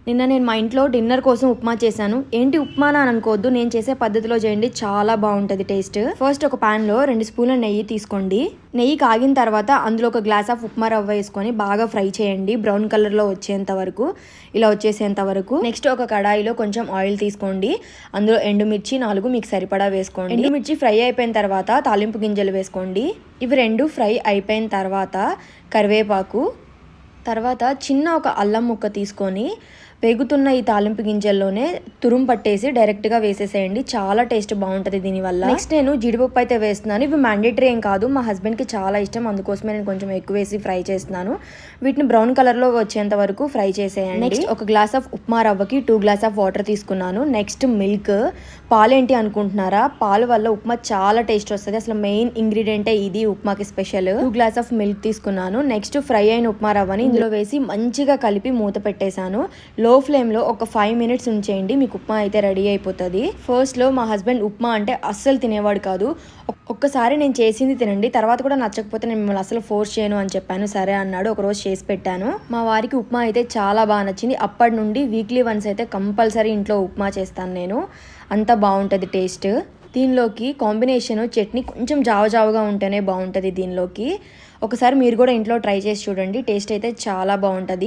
నిన్న నేను మా ఇంట్లో డిన్నర్ కోసం ఉప్మా చేశాను. ఏంటి ఉప్మానా అని అనుకోవద్దు, నేను చేసే పద్ధతిలో చేయండి, చాలా బాగుంటుంది టేస్ట్. ఫస్ట్ ఒక పాన్ లో 2 స్పూన్ల నెయ్యి తీసుకోండి. నెయ్యి కాగిన తర్వాత అందులో ఒక గ్లాస్ ఆఫ్ ఉప్మా రవ్వ వేసుకొని బాగా ఫ్రై చేయండి, బ్రౌన్ కలర్ లో వచ్చేంత వరకు, ఇలా వచ్చేసేంత వరకు. నెక్స్ట్ ఒక కడాయిలో కొంచెం ఆయిల్ తీసుకోండి, అందులో ఎండుమిర్చి 4 మీకు సరిపడా వేసుకోండి. ఎండుమిర్చి ఫ్రై అయిపోయిన తర్వాత తాలింపు గింజలు వేసుకోండి. ఇవి 2 ఫ్రై అయిపోయిన తర్వాత కరివేపాకు, తర్వాత చిన్న ఒక అల్లం ముక్క తీసుకొని వేగుతున్న ఈ తాలింపు గింజల్లోనే తురుము పట్టేసి డైరెక్ట్గా వేసేసేయండి, చాలా టేస్ట్ బాగుంటుంది దీనివల్ల. నెక్స్ట్ నేను జీడిపప్పు అయితే వేస్తున్నాను. ఇవి మ్యాండేటరీ ఏం కాదు, మా హస్బెండ్కి చాలా ఇష్టం, అందుకోసమే నేను కొంచెం ఎక్కువ వేసి ఫ్రై చేస్తున్నాను. వీటిని బ్రౌన్ కలర్లో వచ్చేంత వరకు ఫ్రై చేసేయండి. నెక్స్ట్ ఒక గ్లాస్ ఆఫ్ ఉప్మా రవ్వకి 2 గ్లాస్ ఆఫ్ వాటర్ తీసుకున్నాను. Next milk. పాలేంటి అనుకుంటున్నారా, పాలు వల్ల ఉప్మా చాలా టేస్ట్ వస్తుంది, అసలు మెయిన్ ఇంగ్రీడియంటే ఇది ఉప్మాకి స్పెషల్. 2 గ్లాస్ ఆఫ్ మిల్క్ తీసుకున్నాను. నెక్స్ట్ ఫ్రై అయిన ఉప్మా రవ్వని ఇందులో వేసి మంచిగా కలిపి మూత పెట్టేశాను. లో ఫ్లేమ్లో ఒక 5 మినిట్స్ ఉంచేయండి, మీకు ఉప్మా అయితే రెడీ అయిపోతుంది. ఫస్ట్లో మా హస్బెండ్ ఉప్మా అంటే అస్సలు తినేవాడు కాదు. ఒక్కసారి నేను చేసింది తినండి, తర్వాత కూడా నచ్చకపోతే నేను మిమ్మల్ని అసలు ఫోర్స్ చేయను అని చెప్పాను. సరే అన్నాడు, ఒకరోజు చేసి పెట్టాను. మా వారికి ఉప్మా అయితే చాలా బాగా నచ్చింది. అప్పటి నుండి వీక్లీ వన్స్ అయితే కంపల్సరీ ఇంట్లో ఉప్మా చేస్తాను నేను, అంత బాగుంటుంది టేస్ట్. దీనిలోకి కాంబినేషన్ చట్నీ కొంచెం జావగా ఉంటేనే బాగుంటుంది దీనిలోకి. ఒకసారి మీరు కూడా ఇంట్లో ట్రై చేసి చూడండి, టేస్ట్ అయితే చాలా బాగుంటుంది.